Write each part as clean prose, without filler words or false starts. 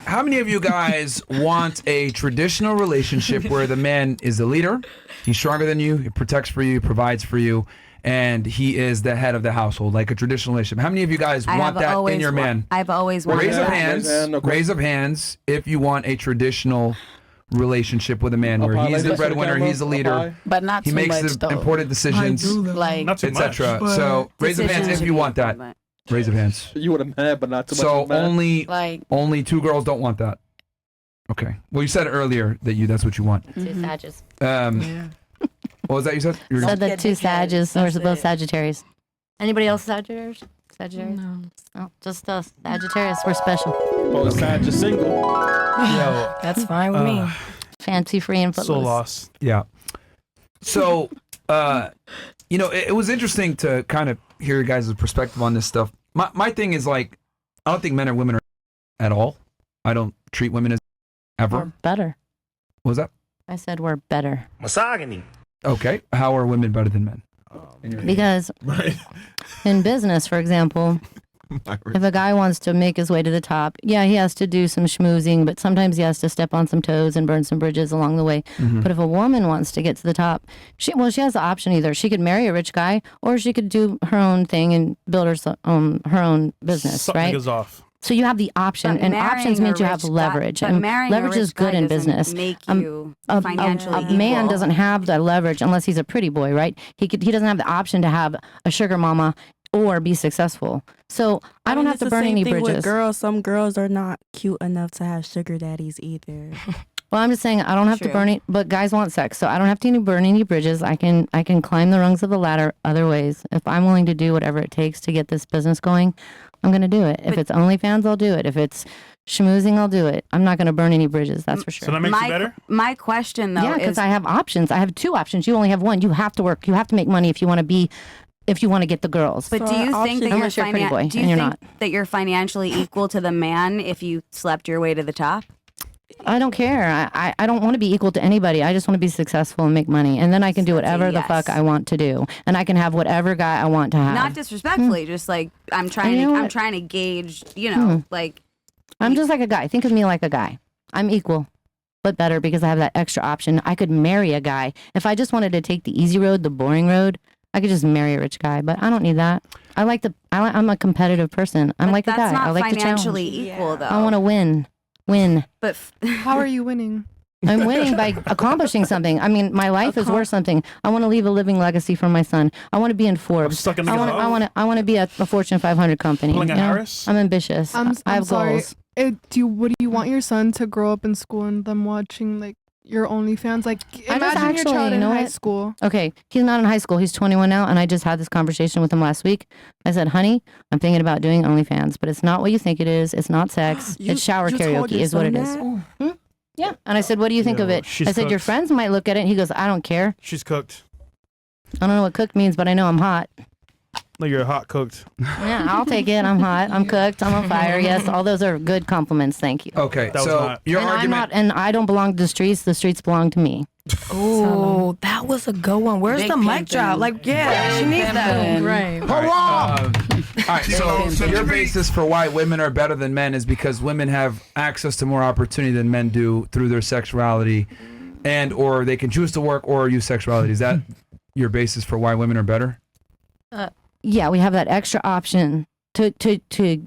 How many of you guys want a traditional relationship where the man is the leader, he's stronger than you, he protects for you, provides for you, and he is the head of the household, like a traditional relationship? How many of you guys want that in your man? I've always wanted Raise up that. hands. Raise up hands if you want a traditional relationship with a man where he's the breadwinner, he's the leader, but not he too makes much, the though. important decisions, like etc. So raise up hands if you want that. Raise up hands. You would have mad, but not too much. So Mad. only 2 girls don't want that. Okay. Well, you said earlier that that's what you want. 2 Sages. What was that you said? Said the 2 Sages. We're both Sagittarius. Anybody else Sagittarius? Sagittarius? No, just us. Sagittarius. We're special. Oh, the Sag is single. Yo, that's fine with me. Fancy free and footloose. So lost. Yeah. So, it was interesting to kind of hear your guys' perspective on this stuff. My thing is like, I don't think men or women are at all. I don't treat women as ever. We're better. What was that? I said we're better. Misogyny. Okay. How are women better than men? Because in business, for example, if a guy wants to make his way to the top, yeah, he has to do some schmoozing, but sometimes he has to step on some toes and burn some bridges along the way. Mm-hmm. But if a woman wants to get to the top, she has the option either. She could marry a rich guy or she could do her own thing and build her own business, Suck right? niggas off. So you have the option, and options means you have leverage. And leverage is good in business. Make you financially a man equal. doesn't have the leverage unless he's a pretty boy, right? He doesn't have the option to have a sugar mama or be successful. So I don't have to burn any bridges. With girls, some girls are not cute enough to have sugar daddies either. Well, I'm just saying I don't have to burn it, but guys want sex, so I don't have to burn any bridges. I can climb the rungs of the ladder other ways. If I'm willing to do whatever it takes to get this business going, I'm going to do it. If it's OnlyFans, I'll do it. If it's schmoozing, I'll do it. I'm not going to burn any bridges, that's for sure. So that makes you better? My question, though, yeah, because I have options. I have 2 options. You only have one. You have to work. You have to make money if you want to get the girls. But do you think that unless you're a pretty boy, and you're not, that you're financially equal to the man if you slept your way to the top? I don't care. I don't want to be equal to anybody. I just want to be successful and make money, and then I can do whatever the fuck I want to do, and I can have whatever guy I want to have. Not disrespectfully, just like I'm trying to gauge. Like I'm just like a guy. Think of me like a guy. I'm equal, but better because I have that extra option. I could marry a guy if I just wanted to take the easy road, the boring road. I could just marry a rich guy, but I don't need that. I'm a competitive person. I'm like a guy. I like to challenge. That's not financially equal, though. I want to win. But how are you winning? I'm winning by accomplishing something. I mean, my life is worth something. I want to leave a living legacy for my son. I want to be in Forbes. I want to be a Fortune 500 company. Pulling a Harris? I'm ambitious. I have goals. Would you want your son to grow up in school and them watching like your OnlyFans? Like, imagine your child in high school. Okay, he's not in high school. He's 21 now, and I just had this conversation with him last week. I said, honey, I'm thinking about doing OnlyFans, but it's not what you think it is. It's not sex. It's shower karaoke is what it is. Yeah. And I said, what do you think of it? I said, your friends might look at it. And he goes, I don't care. She's cooked. I don't know what cooked means, but I know I'm hot. No, you're hot cooked. Yeah, I'll take it. I'm hot. I'm cooked. I'm on fire. Yes, all those are good compliments. Thank you. Okay, so your argument... and I don't belong to the streets. The streets belong to me. Oh, that was a good one. Where's the mic drop? Like, yeah, she needs that. Right. All right, so your basis for why women are better than men is because women have access to more opportunity than men do through their sexuality, and or they can choose to work or use sexuality. Is that your basis for why women are better? Yeah, we have that extra option to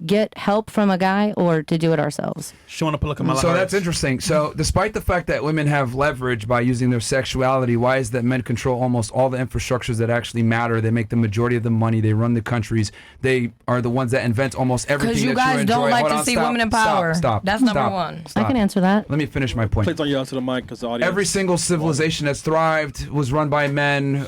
get help from a guy or to do it ourselves. She want to pull a Kamala So Harris. that's interesting. So despite the fact that women have leverage by using their sexuality, why is that men control almost all the infrastructures that actually matter? They make the majority of the money. They run the countries. They are the ones that invent almost everything. Because you guys don't like to see women in power. Stop. That's number one. I can answer that. Let me finish my point. Please don't yell to the mic because the audience. Every single civilization that's thrived was run by men.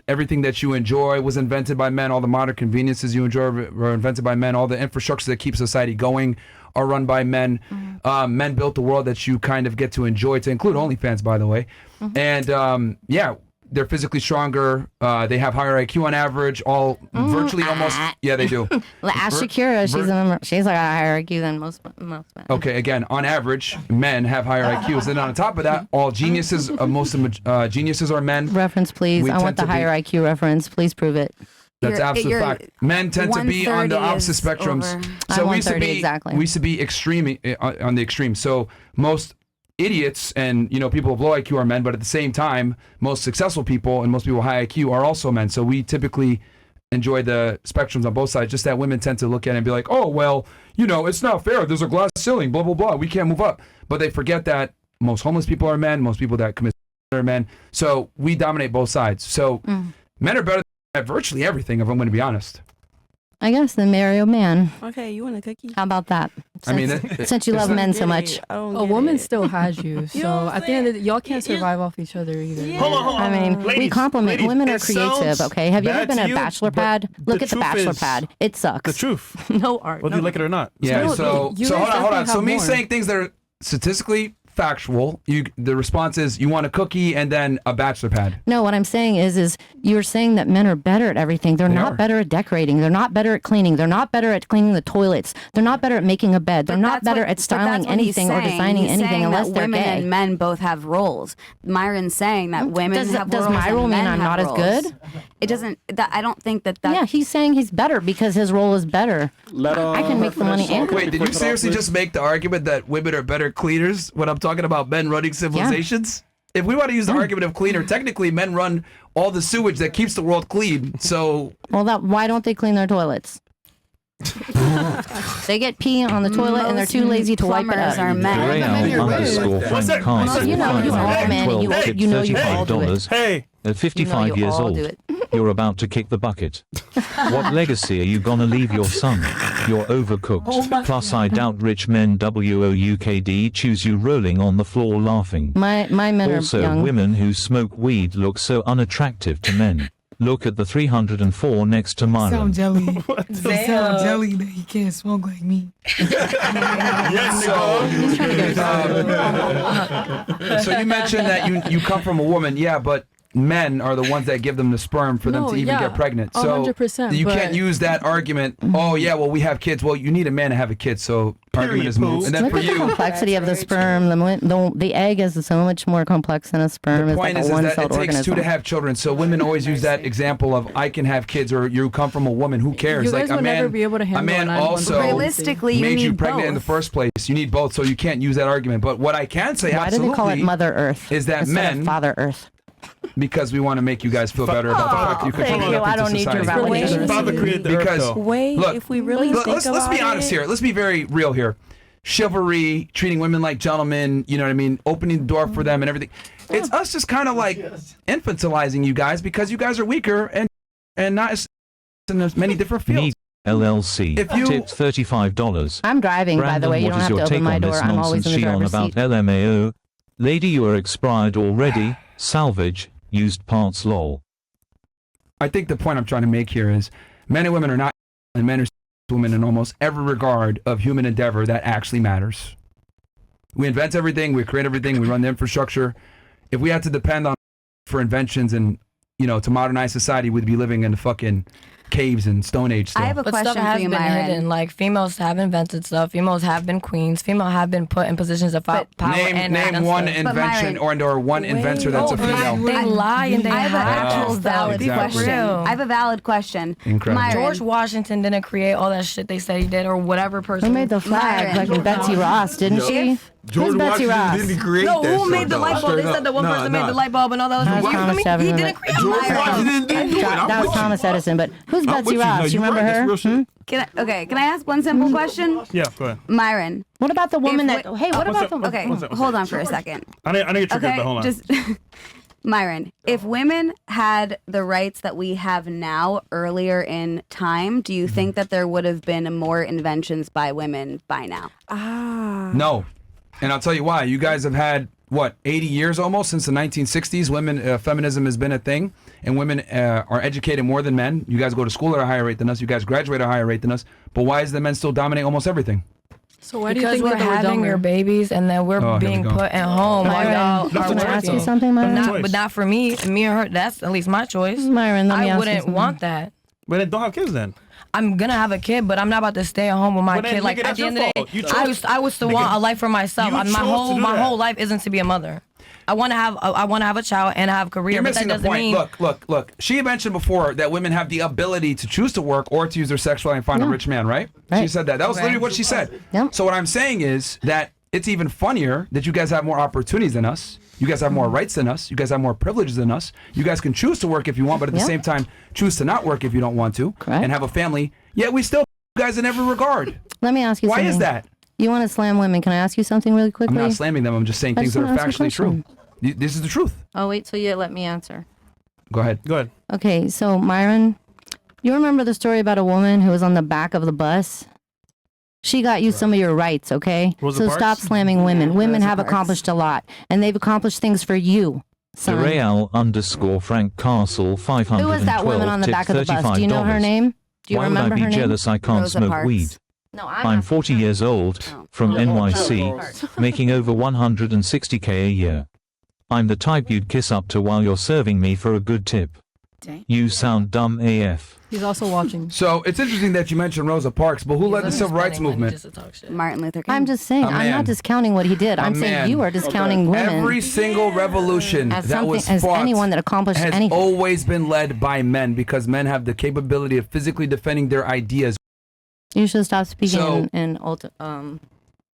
Everything that you enjoy was invented by men. All the modern conveniences you enjoy were invented by men. All the infrastructure that keeps society going are run by men. Men built the world that you kind of get to enjoy, to include OnlyFans, by the way. And they're physically stronger. They have higher IQ on average. Virtually almost. Yeah, they do. Ask Shakira. She's like a higher IQ than most men. Okay, again, on average, men have higher IQs. And on top of that, all geniuses, most of geniuses are men. Reference, please. I want the higher IQ reference. Please prove it. That's absolute fact. Men tend to be on the opposite spectrums. So we used to be exactly. We used to be extreme on the extreme. So most idiots and people with low IQ are men, but at the same time, most successful people and most people with high IQ are also men. So we typically enjoy the spectrums on both sides. Just that women tend to look at it and be like, oh well, it's not fair. There's a glass ceiling. Blah blah blah. We can't move up. But they forget that most homeless people are men. Most people that commit are men. So we dominate both sides. So men are better at virtually everything, if I'm going to be honest. I guess then marry a man. Okay, you want a cookie? How about that? Since you love men so much. A woman still has you, so at the end of the day, y'all can't survive off each other either. Yeah. Hold on. I mean, we compliment. Women are creative, okay? Have you ever been at a bachelor pad? Look at the bachelor pad. It sucks. The truth. No art. Whether you like it or not. Yeah. No, So you hold guys on. So me have more. saying things that are statistically factual, the response is you want a cookie and then a bachelor pad. No, what I'm saying is you're saying that men are better at everything. They're not better at decorating. They're not better at cleaning. They're not better at cleaning the toilets. They're not better at making a bed. They're not better at styling anything or designing anything unless they're women gay. and men both have roles. Myron's saying that women have roles. Does my role and mean men I'm have not roles. as good? It doesn't. I don't think that. Yeah, he's saying he's better because his role is better. I can make the money and Wait, did you seriously just make the argument that women are better cleaners when I'm talking about men running civilizations? If we want to use the argument of cleaner, technically men run all the sewage that keeps the world clean. So why don't they clean their toilets? They get pee on the toilet and they're too lazy to wipe it up. Are men. You know you all men and you know you all do it. Hey, at 55 years old, you're about to kick the bucket. What legacy are you gonna leave your son? You're overcooked. Plus, I doubt rich men WOUKD choose you rolling on the floor laughing. My men also, are young. women who smoke weed look so unattractive to men. Look at the 304 next to Myron. Sound jelly. Sound jelly that he can't smoke like me. So you mentioned that you come from a woman, yeah, but men are the ones that give them the sperm for them to even get pregnant. So 100%, you can't use that argument. Oh yeah, well we have kids. Well, you need a man to have a kid, so argument is moved. And then Look for at you, the complexity of the sperm. The egg is so much more complex than a sperm. the It's point like is a that one-celled it takes organism. two to have children. So women always use that example of I can have kids, or you come from a woman. Who cares? You like guys a will man, never be able to handle a man an animal also Realistically, you made you need pregnant in the both. first place. You need both, so you can't use that argument. But what I can say, Why do absolutely, they call it Mother Earth? is that instead of men, Father Earth? because we want to make you guys feel better about the fact that you thank contribute you. I into don't need your society. validation. Father created the Because earth, though. Wait, Look, if we really think let's about be honest it, here. Let's be very real here. Chivalry, treating women like gentlemen, you know what I mean? Opening the door for them and everything. It's us just kind of like infantilizing you guys because you guys are weaker and not as in as many different fields. Need LLC. If you- Tipped $35. I'm driving, by the Brandon, way. You what don't is have to your open take my on door. this I'm always nonsense in the she on driver's about seat. LMAO? Lady, you are expired already. Salvage. Used parts lol. I think the point I'm trying to make here is men and women are not, and men are women in almost every regard of human endeavor that actually matters. We invent everything, we create everything, we run the infrastructure. If we had to depend on for inventions and to modernize society, we'd be living in the fucking caves and Stone Age still. I have a But question stuff for has you, been Myron. hidden. Like females have invented stuff. Females have been queens. Females have been put in positions of power. Name one invention or one inventor that's a female. They lie and they I have an hide actual stuff. valid Be for question. real. I have a valid question. Incredible. Myron, George Washington didn't create all that shit they said he did, or whatever person. Who made the flag? Myron. Like Betsy Ross, didn't she? Who's Betsy Ross? create No, who made the light bulb? They said the one person made the light bulb and all that. That was Thomas He Edison. didn't create George Myron. Washington didn't do it. That was Thomas Edison. But who's Betsy Ross? You remember her? can I ask one simple question? Yeah, go ahead. Myron. What about the woman If that? Hey, what about the? Okay, hold on for a second. I know you're triggered, Okay, but hold on. just Myron, if women had the rights that we have now earlier in time, do you think that there would have been more inventions by women by now? No. And I'll tell you why. You guys have had, 80 years almost since the 1960s. Women, feminism has been a thing, and women are educated more than men. You guys go to school at a higher rate than us. You guys graduate at a higher rate than us. But why is the men still dominate almost everything? So why do you Because think we're that they were having dumber? your babies and then we're here being we go. put at home while y'all Myron, are can I ask you working. something, But Myron? not for me and her. That's at least my choice. Myron, let me I ask you wouldn't something. want that. But then don't have kids then. I'm gonna have a kid, but I'm not about to stay at home with my But then, kid. Like nigga, at that's the end your of the fault. You day, chose- I used to want a life for myself. You chose to do My that. whole life isn't to be a mother. I want to have a child and have a career. You're but that missing the doesn't point. mean Look. She mentioned before that women have the ability to choose to work or to use their sexuality and find a rich man, right? She said that. That was literally what she said. Yeah. So what I'm saying is that it's even funnier that you guys have more opportunities than us. You guys have more rights than us. You guys have more privileges than us. You guys can choose to work if you want, but at the same time, choose to not work if you don't want to, and have a family. Yet we still you guys in every regard. Let me ask you something. Why is that? You want to slam women. Can I ask you something really quickly? I'm not slamming them. I'm just saying things that are factually true. This is the truth. Oh, wait till you let me answer. Go ahead. Go ahead. Okay, so Myron, you remember the story about a woman who was on the back of the bus? She got you some of your rights, okay? Rosa So Parks? stop slamming women. Women Rosa have Parks. accomplished a lot, and they've accomplished things for you, son. Real_Frank Castle 512 Who was that woman on the back of the bus? Do you know her name? Do you Why would remember I be her name? jealous I can't Rosa smoke Parks. weed? No, I'm 40 years old, from NYC, making over 160K a year. I'm the type you'd kiss up to while you're serving me for a good tip. You sound dumb AF. He's also watching. So it's interesting that you mentioned Rosa Parks, but who led the civil rights movement? Martin Luther King. I'm just saying, A I'm man. not discounting what he did. I'm saying man. you are discounting women. Every single revolution as that something, was as fought anyone that accomplished has anything. always been led by men because men have the capability of physically defending their ideas. You should stop speaking So-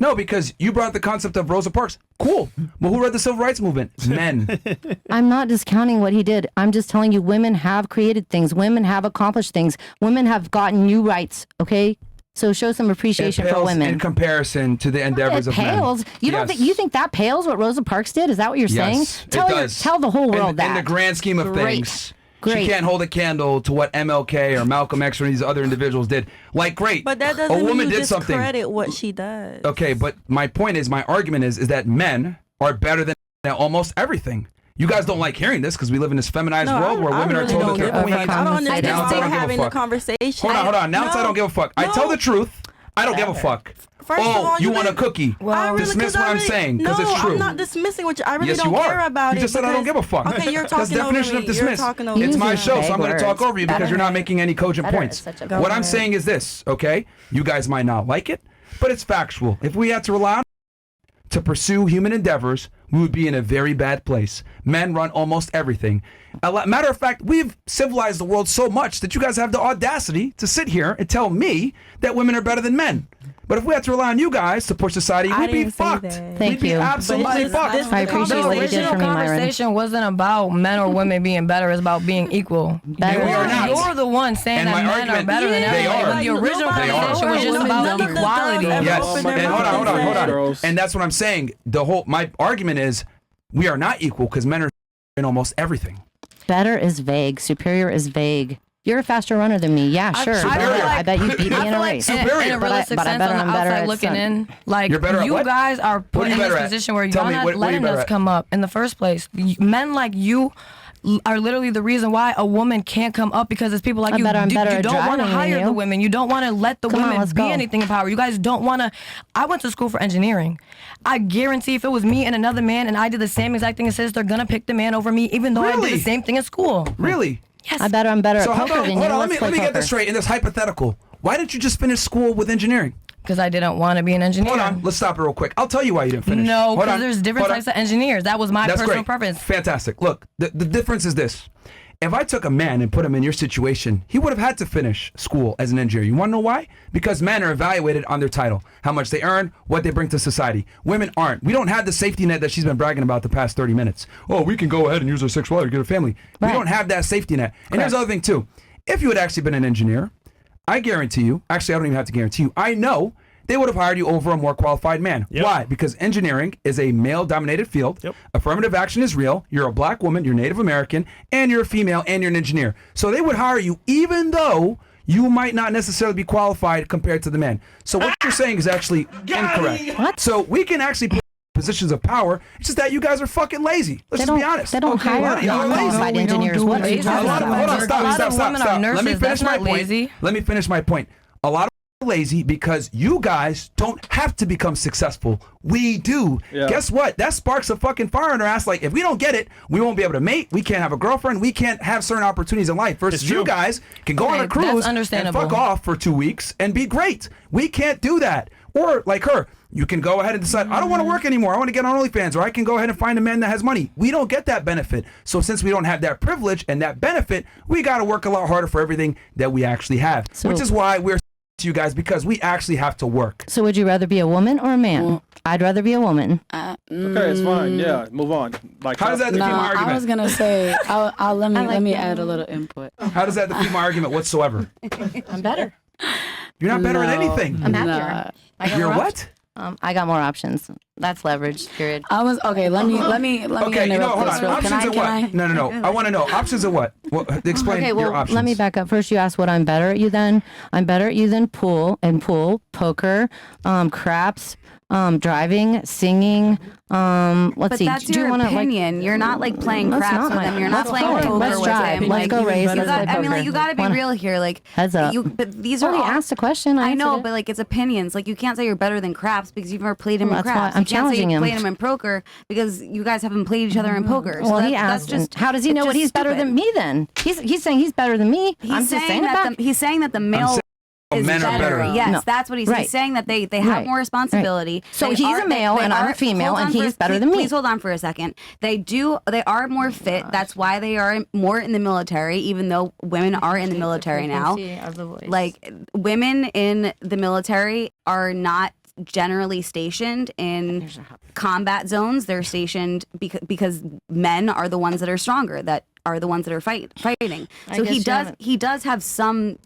No, because you brought the concept of Rosa Parks. Cool. But who led the civil rights movement? Men. I'm not discounting what he did. I'm just telling you women have created things. Women have accomplished things. Women have gotten new rights, okay? So show some appreciation It for pales women. in comparison to the endeavors It of men. pales. You don't Yes. think you think that pales what Rosa Parks did? Is that what you're saying? Yes, Tell it does. tell the whole world in, that. In the grand scheme of Great. things. Great. She can't hold a candle to what MLK or Malcolm X or these other individuals did. Like, great. But that a doesn't woman mean you did something. discredit what she does. Okay, but my point is, my argument is that men are better than almost everything. You guys don't like hearing this because we live in this feminized world where women are told that they're opinions. I don't understand Now why I we're don't give a having a fuck. conversation. Hold on. Now I don't give a fuck. I tell the truth. I don't give a fuck. First of all, you want a cookie? Dismiss what I'm saying because it's true. I'm not dismissing what I really Yes, don't you care are. about it. You just said I don't give a fuck. Okay, you're That's talking the over definition me. of dismiss. You're talking over It's me. my show, so I'm going to words. talk over you because you're not making any cogent Better. points. It's such a What good I'm word. saying is this, okay? You guys might not like it, but it's factual. If we had to rely on to pursue human endeavors, we would be in a very bad place. Men run almost everything. Matter of fact, we've civilized the world so much that you guys have the audacity to sit here and tell me that women are better than men. But if we had to rely on you guys to push society, we'd be fucked. Thank We'd be you. absolutely fucked. I appreciate what you did for me, Myron. conversation wasn't about men or women being better. It's about being equal. Better. We are not. You're the one saying And that my men argument- are better than They everyone. are. When the original They are. conversation was just about equality. Yes, open their and hold mouth on. and Girls. And that's what I'm saying. My argument is we are not equal because men are in almost everything. Better is vague. Superior is vague. You're a faster runner than me. Yeah, sure. Superior. I bet you beat me in a race. Superior. In a But I realistic bet sense, I'm on the better outside at looking something. in, like You're better at you what? guys are What put are you in this better at? position where Tell you're me, not what are you letting better us at? come up in the first place. Men like you are literally the reason why a woman can't come up because it's people like I'm you. better at You don't driving want to than hire you. the women. You don't want to let the Come on, women let's be go. anything in power. You guys don't want to. I went to school for engineering. I guarantee if it was me and another man and I did the same exact thing, it says they're gonna pick the man over me, even though I Really? did the same thing in school. Really? Yes. I bet I'm better So at how poker about, than you. hold on, let Let's me play get poker. this straight in this hypothetical. Why didn't you just finish school with engineering? Because I didn't want to be an engineer. Hold on, let's stop it real quick. I'll tell you why you didn't finish. No, Hold because on. there's different Hold on. types of engineers. That was my That's personal great. preference. Fantastic. Look, the difference is this. If I took a man and put him in your situation, he would have had to finish school as an engineer. You want to know why? Because men are evaluated on their title, how much they earn, what they bring to society. Women aren't. We don't have the safety net that she's been bragging about the past 30 minutes. Oh, we can go ahead and use our sexuality to get a family. Right. We don't have that safety net. And here's the other thing, too. If you had actually been an engineer, I guarantee you, actually, I don't even have to guarantee you, I know they would have hired you over a more qualified man. Yep. Why? Because engineering is a male-dominated field. Yep. Affirmative action is real. You're a black woman, you're Native American, and you're a female, and you're an engineer. So they would hire you even though you might not necessarily be qualified compared to the men. So what you're saying is actually incorrect. What? So we can actually put positions of power. It's just that you guys are fucking lazy. Let's just be honest. They don't Okay, hire y'all are lazy. qualified engineers. What are you lazy. talking Hold on, about? stop. women are nurses. Let me finish That's my not point. lazy. Let me finish my point. A lot of people are lazy because you guys don't have to become successful. We do. Yeah. Guess what? That sparks a fucking fire in our ass. Like, if we don't get it, we won't be able to mate. We can't have a girlfriend. We can't have certain opportunities in life. Versus It's true. you guys can go on Okay, a cruise that's and understandable. fuck off for 2 weeks and be great. We can't do that. Or like her. You can go ahead and decide, I don't want to work anymore. I want to get on OnlyFans, or I can go ahead and find a man that has money. We don't get that benefit. So since we don't have that privilege and that benefit, we got to work a lot harder for everything that we actually have, which is why we're to you guys, because we actually have to work. So would you rather be a woman or a man? Well, I'd rather be a woman. Okay, it's fine. Yeah, move on. Like, how does that defeat my argument? I was gonna say, let me add a little input. How does that defeat my argument whatsoever? I'm better. You're not better at anything. I'm happier. You're what? I got more options. That's leverage. Period. I was okay. Let me Okay, you know, hold on. Options of what? No. I want to know. Options of what? Well, explain your options. Let me back up. First, you asked what I'm better at you than. I'm better at you than pool, poker, craps, driving, singing. Let's see. That's your opinion. You're not like playing craps with him. You're not playing poker with him. Let's go race. I mean, like, you got to be real here. Like, heads up. But these are. He asked a question. I know, but like, it's opinions. Like, you can't say you're better than craps because you've never played him in craps. I'm challenging him. You can't say you played him in poker because you guys haven't played each other in poker. Well, he asked. Just, how does he know what he's better than me? Then he's saying he's better than me. He's saying that the male. Men are better. Yes, that's what he's saying, that they have more responsibility. So he's a male and I'm a female and he's better than me. Please hold on for a second. They are more fit. That's why they are more in the military, even though women are in the military now. Like, women in the military are not generally stationed in combat zones. They're stationed because men are the ones that are stronger, that are the ones that are fighting. So he does have some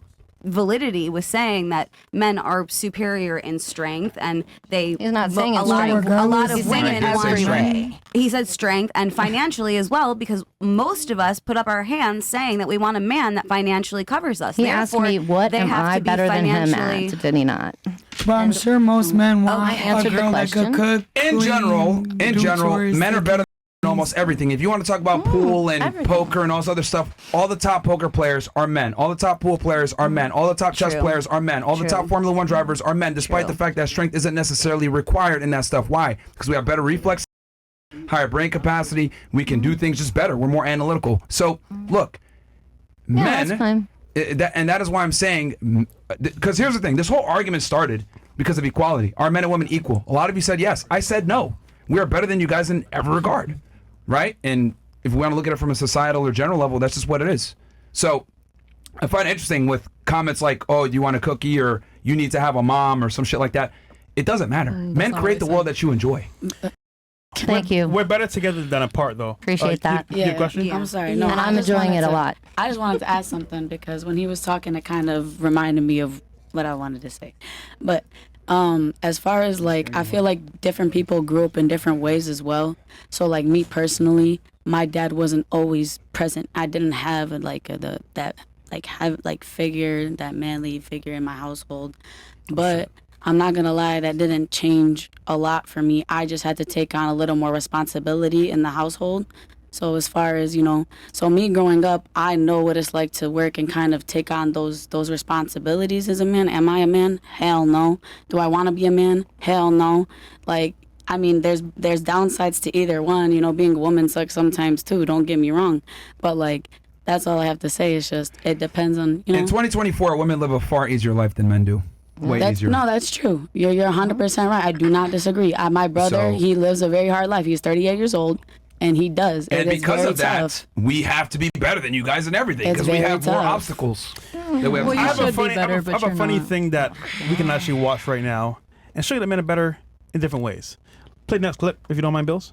validity with saying that men are superior in strength, and he's not saying a lot of women want. He said strength and financially as well, because most of us put up our hands saying that we want a man that financially covers us. He asked me, what am I better than him at? Did he not? But I'm sure most men want a girl that could cook. In general, men are better than almost everything. If you want to talk about pool and poker and all this other stuff, all the top poker players are men. All the top pool players are men. All the top chess players are men. All the top Formula One drivers are men, despite the fact that strength isn't necessarily required in that stuff. Why? Because we have better reflexes, higher brain capacity. We can do things just better. We're more analytical. So, look, men, and that is why I'm saying, because here's the thing. This whole argument started because of equality. Are men and women equal? A lot of you said yes. I said no. We are better than you guys in every regard. Right? And if we want to look at it from a societal or general level, that's just what it is. So I find it interesting with comments like, oh, you want a cookie, or you need to have a mom, or some shit like that. It doesn't matter. Men create the world that you enjoy. Thank you. We're better together than apart, though. Appreciate that. Your question? Yeah. I'm sorry. No, and I'm enjoying it a lot. I just wanted to add something, because when he was talking, it kind of reminded me of what I wanted to say. But as far as like, I feel like different people grew up in different ways as well. So like me personally, my dad wasn't always present. I didn't have that figure, that manly figure in my household. But I'm not gonna lie, that didn't change a lot for me. I just had to take on a little more responsibility in the household. So as far as, so me growing up, I know what it's like to work and kind of take on those responsibilities as a man. Am I a man? Hell no. Do I want to be a man? Hell no. Like, I mean, there's downsides to either one. Being a woman sucks sometimes too, don't get me wrong. But like, that's all I have to say. It's just, it depends on, In 2024, women live a far easier life than men do. Way easier. No, that's true. You're 100% right. I do not disagree. My brother, he lives a very hard life. He's 38 years old. And he does. And because of that, we have to be better than you guys in everything, because we have more obstacles. Well, I have a funny thing that we can actually watch right now and show you that men are better in different ways. Play the next clip, if you don't mind, Bills.